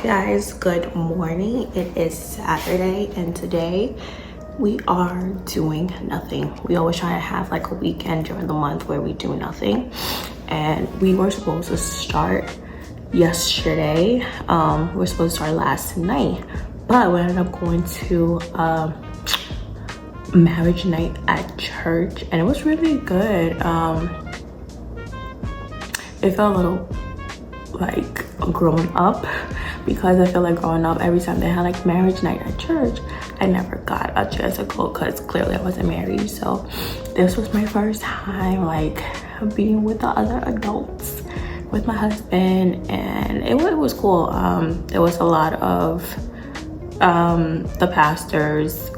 Guys, good morning. It is Saturday and today we are doing nothing. We always try to have like a weekend during the month where we do nothing, and we were supposed to start yesterday. We were supposed to start last night, but we ended up going to marriage night at church and it was really good. It felt a little like grown up because I feel like growing up, every time they had like marriage night at church, I never got a chance to go because clearly I wasn't married. So this was my first time like being with the other adults with my husband, and it was cool. It was a lot of the pastors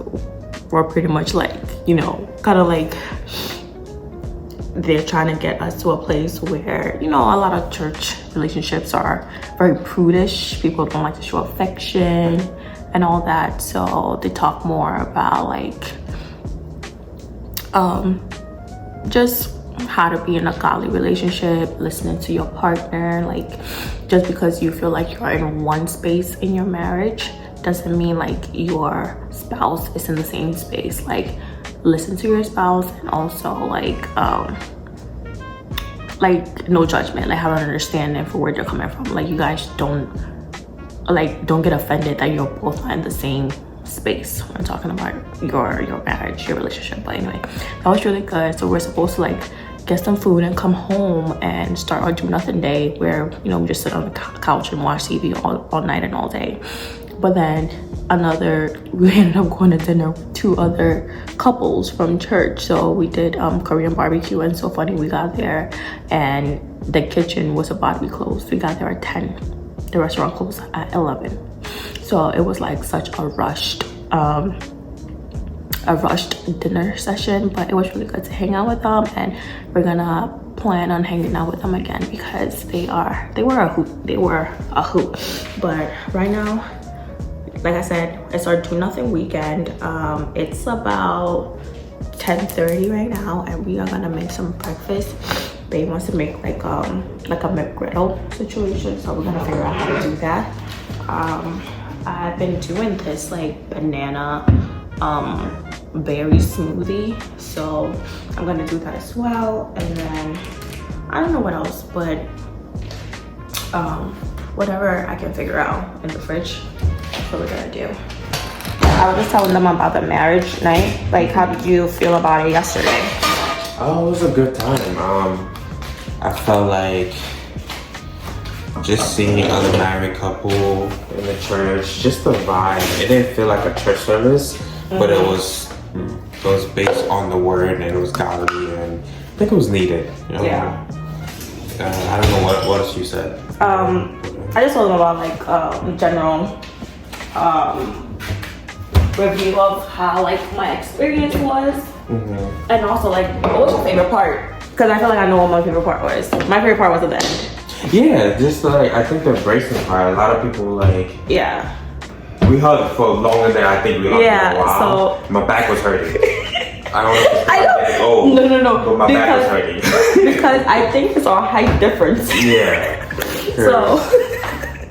were pretty much like, you know, kind of like they're trying to get us to a place where, you know, a lot of church relationships are very prudish. People don't like to show affection and all that. So they talk more about like just how to be in a godly relationship, listening to your partner. Like, just because you feel like you're in one space in your marriage doesn't mean like your spouse is in the same space. Like, listen to your spouse, and also like no judgment, like have an understanding for where they're coming from. Like, you guys don't get offended that you're both not in the same space when talking about your marriage, your relationship. But anyway, that was really good. So we're supposed to like get some food and come home and start our do nothing day where, you know, we just sit on the couch and watch TV all night and all day. But then we ended up going to dinner with two other couples from church. So we did Korean barbecue, and so funny, we got there and the kitchen was about to be closed. We got there at 10. The restaurant closed at 11. So it was like such a rushed dinner session, but it was really good to hang out with them, and we're gonna plan on hanging out with them again because they were a hoot. But right now, like I said, it's our do nothing weekend. It's about 10:30 right now, and we are gonna make some breakfast. Babe wants to make like a McGriddle situation, so we're gonna figure out how to do that. I've been doing this like banana berry smoothie, so I'm gonna do that as well. And then I don't know what else, but whatever I can figure out in the fridge, that's what we're gonna do. I was just telling them about the marriage night. Like, how did you feel about it yesterday? Oh, it was a good time. I felt like just seeing other married couple in the church, just the vibe. It didn't feel like a church service, but it was based on the word, and it was godly, and I think it was needed. You know? Yeah. I don't know what else you said. I just told them about like general review of how like my experience was, and also like what was your favorite part? Because I feel like I know what my favorite part was. My favorite part was at the end. Yeah, just like I think the embracing part. A lot of people like. Yeah. We hugged for longer than I think we hugged for a while. So my back was hurting. I don't know if it's old. No. But my back was hurting. Because I think it's our height difference. Yeah. Sure. So.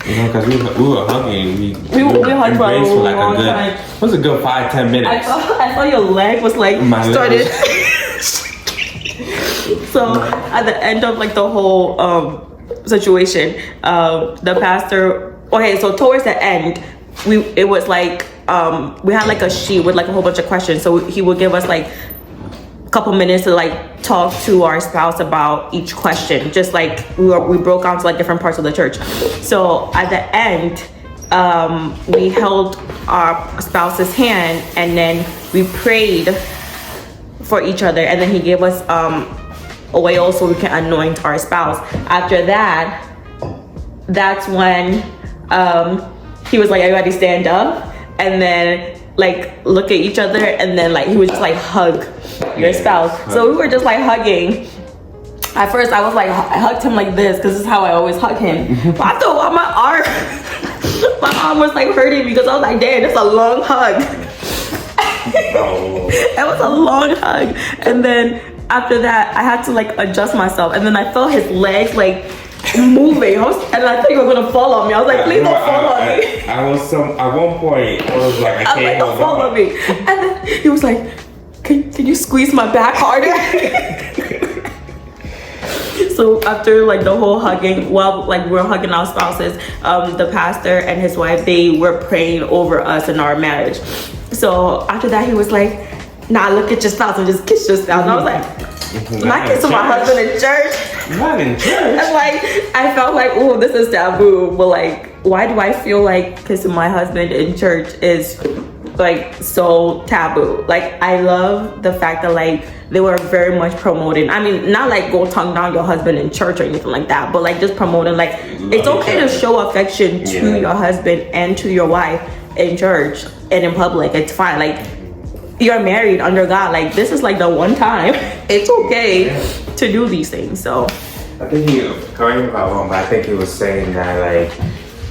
You know, because we were hugging. We hugged for a long time. It was a good 5-10 minutes. I thought your leg was like started. So at the end of like the whole situation, the pastor. Okay, so towards the end, it was like we had like a sheet with like a whole bunch of questions. So he would give us like a couple minutes to like talk to our spouse about each question. Just like we broke out to like different parts of the church. So at the end, we held our spouse's hand, and then we prayed for each other, and then he gave us oil so we can anoint our spouse. After that, that's when he was like, everybody stand up, and then like look at each other, and then like he would just like hug your spouse. So we were just like hugging. At first I was like, I hugged him like this because this is how I always hug him. But after a while, my arm was like hurting because I was like, damn, that's a long hug. It was a long hug. And then after that, I had to like adjust myself, and then I felt his legs like moving. And I thought you were gonna fall on me. I was like, please don't fall on me. I was at one point I was like, I can't don't hold fall on. on me. And then he was like, can you squeeze my back harder? So after like the whole hugging, well, like we're hugging our spouses, the pastor and his wife, they were praying over us in our marriage. So after that, he was like, nah, look at your spouse and just kiss your spouse. And I was like, not kissing my husband in church. Not in church. And like, I felt like, oh, this is taboo. But like, why do I feel like kissing my husband in church is like so taboo? Like, I love the fact that like they were very much promoting. I mean, not like go tongue down your husband in church or anything like that, but like just promoting like it's okay to show affection to your husband and to your wife in church and in public. It's fine. Like, you're married under God. Like, this is like the one time it's okay to do these things. So I think correct me if I'm wrong, but I think he was saying that like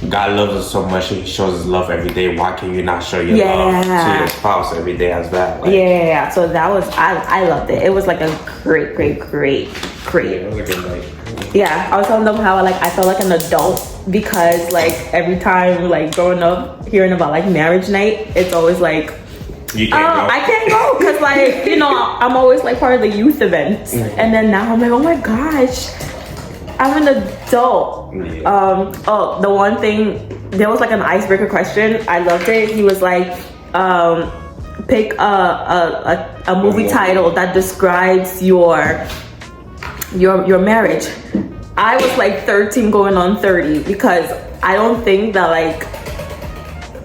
God loves us so much, he shows his love every day. Why can you not show your love to your spouse every day as well? Like, yeah. So that was I loved it. It was like a great. it was a good night. Yeah, I was telling them how like I felt like an adult because like every time like growing up hearing about like marriage night, it's always like You can't go. I can't go because like you know I'm always like part of the youth events, and then now I'm like, oh my gosh, I'm an adult. Oh, the one thing, there was like an icebreaker question. I loved it. He was like, pick a movie title that describes your marriage. I was like 13 going on 30 because I don't think that like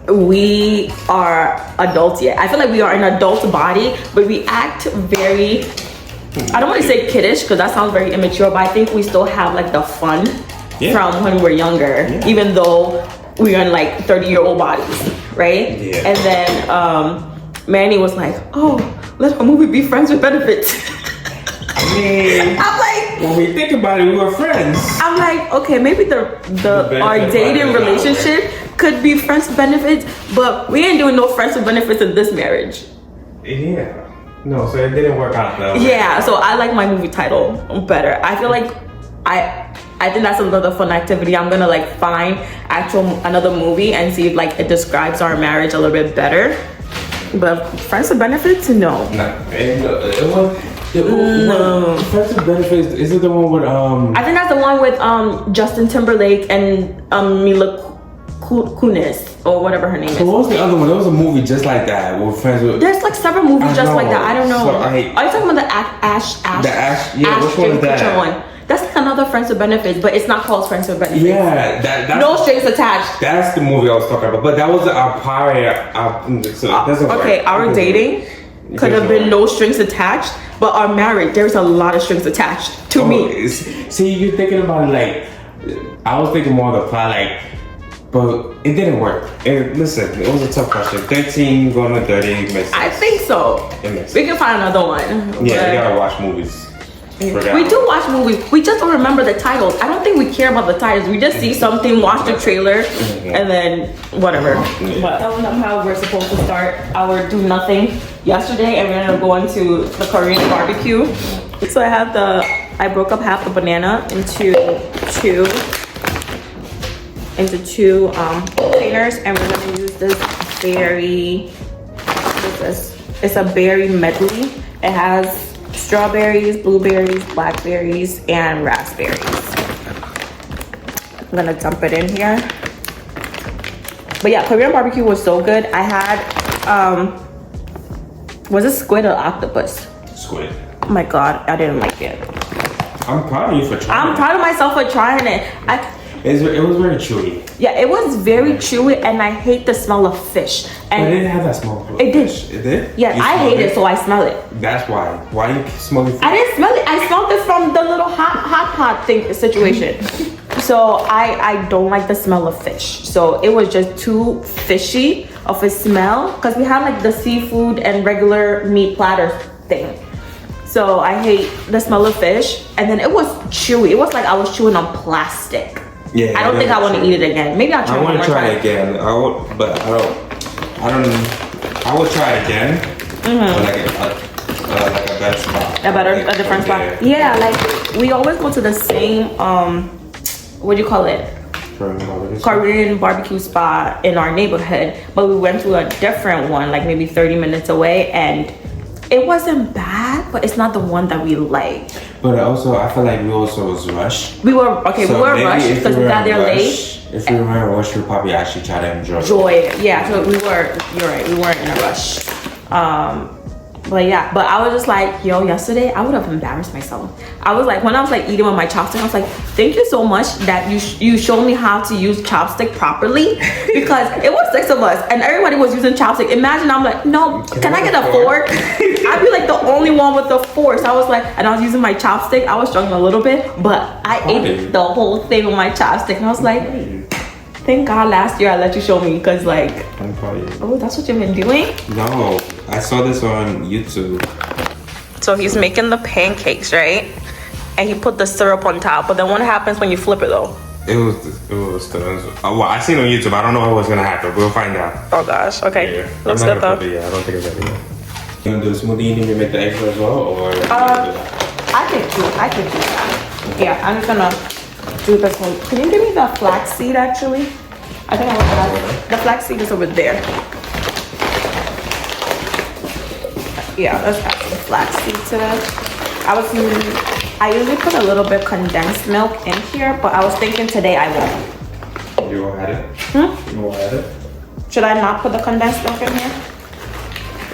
we are adults yet. I feel like we are an adult body, but we act very, I don't want to say kiddish because that sounds very immature, but I think we still have like the fun from when we were younger, even though we are in like 30-year-old bodies, right? Yeah. And then Manny was like, oh, let our movie be Friends with Benefits. I mean, I'm like, when we think about it, we were friends. I'm like, okay, maybe the our dating relationship could be friends with benefits, but we ain't doing no friends with benefits in this marriage. Yeah. No, so it didn't work out though. Yeah, so I like my movie title better. I feel like I think that's another fun activity. I'm gonna like find another movie and see if like it describes our marriage a little bit better. But friends with benefits, no. No. Friends with Benefits, is it the one with I think that's the one with Justin Timberlake and Mila Kunis or whatever her name is. So what was the other one? There was a movie just like that with friends with. There's like several movies just like that. I don't know. So Are you talking about the Ash? The Ash, yeah, which one is that? One. That's like another Friends with Benefits, but it's not called Friends with Benefits. Yeah, that's no strings attached. That's the movie I was talking about. But that was our prior. So it doesn't work. Okay, our dating could have been no strings attached, but our marriage, there's a lot of strings attached to me. See, you're thinking about it like, I was thinking more of the plot, like, but it didn't work. Listen, it was a tough question. 13 going to 30 missed. I think so. We can find another one. Yeah, we gotta watch movies. We do watch movies. We just don't remember the titles. I don't think we care about the titles. We just see something, watch the trailer, and then whatever. But telling them how we're supposed to start our do nothing yesterday, and we're gonna go into the Korean barbecue. So I broke up half the banana into two containers, and we're gonna use this berry. What is this? It's a berry medley. It has strawberries, blueberries, blackberries, and raspberries. I'm gonna dump it in here. But yeah, Korean barbecue was so good. I had was it squid or octopus? Squid. Oh my god, I didn't like it. I'm proud of you for trying. I'm proud of myself for trying it. It was very chewy. Yeah, it was very chewy, and I hate the smell of fish. And it didn't have that smell. It did. It did? Yeah, I hate it, so I smell it. That's why. Why you smelling fish? I didn't smell it. I smelled it from the little hot pot thing situation. So I don't like the smell of fish. So it was just too fishy of a smell, because we had like the seafood and regular meat platter thing. So I hate the smell of fish. And then it was chewy. It was like I was chewing on plastic. Yeah, I don't think I want to eat it again. Maybe I'll try it one more time. I want to try it again. I would try it again. Like a better spot. A different spot. Yeah, like we always go to the same what do you call it? Korean barbecue spot in our neighborhood, but we went to a different one, like maybe 30 minutes away, and it wasn't bad, but it's not the one that we like. But also, I feel like we also was rushed. We were rushed because we got there late. If we were in a rush, we'd probably actually try to enjoy it. Yeah, so we were. You're right. We weren't in a rush. But yeah, but I was just like, yo, yesterday I would have embarrassed myself. I was like, when I was like eating with my chopstick, I was like, thank you so much that you showed me how to use chopstick properly, because it was 6 of us and everybody was using chopstick. Imagine I'm like, no, can I get a fork? I'd be like the only one with the fork. So I was like, and I was using my chopstick. I was struggling a little bit, but I ate the whole thing with my chopstick, and I was like, thank God last year I let you show me, because like, oh, that's what you've been doing? No, I saw this on YouTube. So he's making the pancakes, right? And he put the syrup on top, but then what happens when you flip it though? It was well, I seen on YouTube. I don't know what's gonna happen. We'll find out. Oh gosh, okay. Yeah. Looks good though. Yeah, I don't think it's ready yet. You gonna do the smoothie? You need me to make the eggs as well, or? I could do that. Yeah, I'm just gonna do this one. Can you give me the flaxseed actually? I think I will have it. The flaxseed is over there. Yeah, let's add some flaxseed to this. I usually put a little bit condensed milk in here, but I was thinking today I won't. You gonna add it? You gonna add it? Should I not put the condensed milk in here?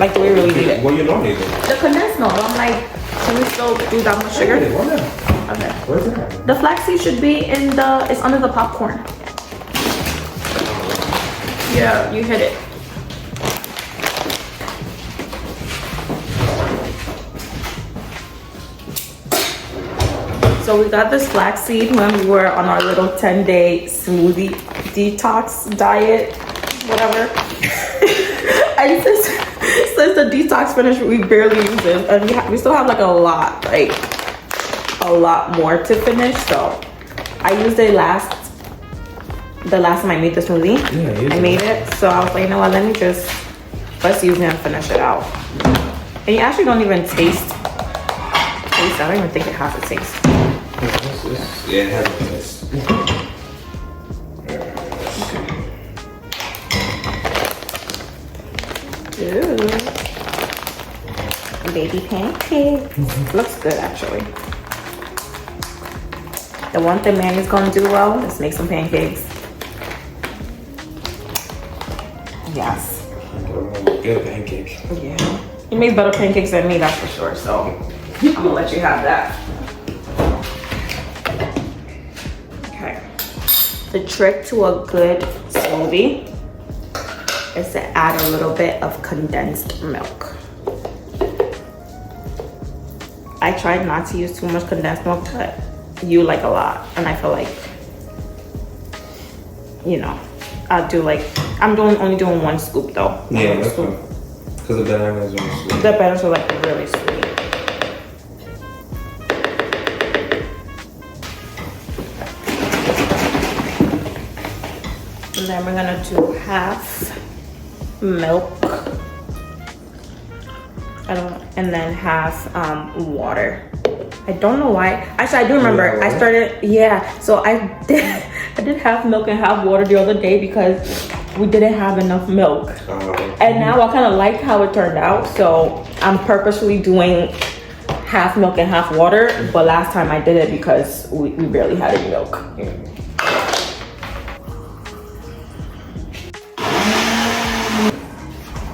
Like, do we really need it? What you don't need it? The condensed milk. I'm like, can we still do that much sugar? Why not? Okay. Where's that? The flaxseed should be it's under the popcorn. Yeah, you hit it. So we got this flaxseed when we were on our little 10-day smoothie detox diet, whatever. And since the detox finished, we barely use it, and we still have like a lot more to finish. So I used it the last time I made the smoothie. Yeah, I made it, so I was like, you know what? Let's use it and finish it out. And you actually don't even taste. I don't even think it has a taste. Yeah, it has a taste. Ooh. Baby pancakes. Looks good actually. The one thing Manny's gonna do well is make some pancakes. Yes. Good pancake. Yeah. He makes better pancakes than me, that's for sure. So I'm gonna let you have that. Okay. The trick to a good smoothie is to add a little bit of condensed milk. I tried not to use too much condensed milk, but you like a lot, and I feel like, you know, I'm only doing 1 scoop though. Yeah, that's cool. Because the bananas are sweet. The bananas are like really sweet. And then we're gonna do half milk. And then half water. I don't know why. Actually, I do remember. I started, yeah. So I did half milk and half water the other day because we didn't have enough milk. And now I kind of like how it turned out. So I'm purposely doing half milk and half water. But last time I did it because we barely had any milk.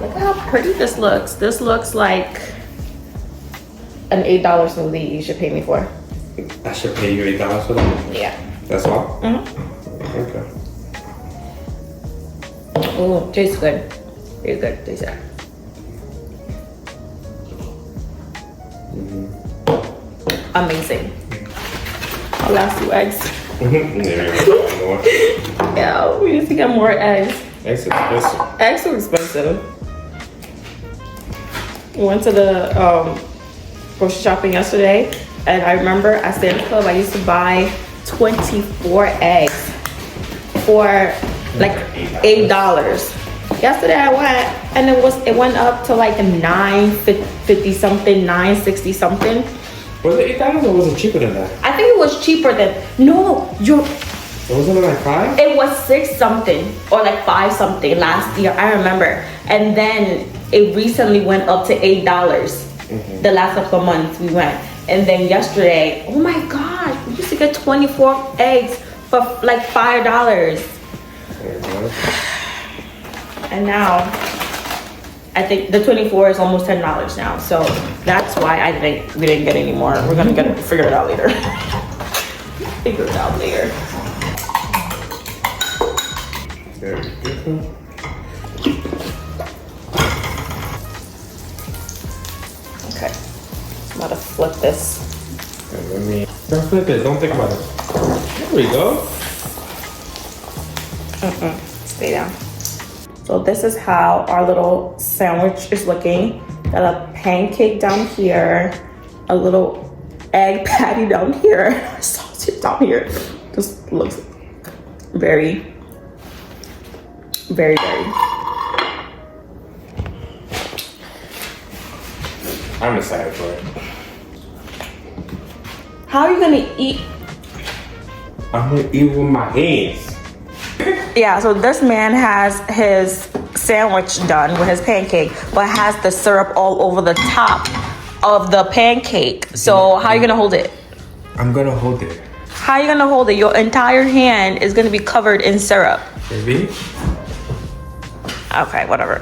Look at how pretty this looks. This looks like an $8 smoothie you should pay me for. I should pay you $8 for that? Yeah. That's all? Mm-hmm. Okay. Oh, tastes good. Very good. Taste that. Amazing. I'll last 2 eggs. Yeah, we need to get more eggs. Eggs are expensive. Eggs are expensive. We went to the grocery shopping yesterday, and I remember at Sam's Club I used to buy 24 eggs for like $8. Yesterday I went and it went up to like $9.50 something, $9.60 something. Was it $8 or was it cheaper than that? I think it was cheaper than, no, So wasn't it like 5? It was 6 something or like 5 something last year. I remember, and then it recently went up to $8. The last couple of months we went, and then yesterday, oh my gosh, we used to get 24 eggs for like $5, and now I think the 24 is almost $10 now. So that's why we didn't get any more. We're gonna figure it out later. Figure it out later. There we go. Okay, I'm about to flip this. Okay, don't flip it. Don't think about it. There we go. Stay down. So this is how our little sandwich is looking. Got a pancake down here, a little egg patty down here, sausage down here. Just looks very, very, very. I'm excited for it. How are you gonna eat? I'm gonna eat with my hands. Yeah, so this man has his sandwich done with his pancake, but has the syrup all over the top of the pancake. So how are you gonna hold it? I'm gonna hold it. How are you gonna hold it? Your entire hand is gonna be covered in syrup. Baby? Okay, whatever.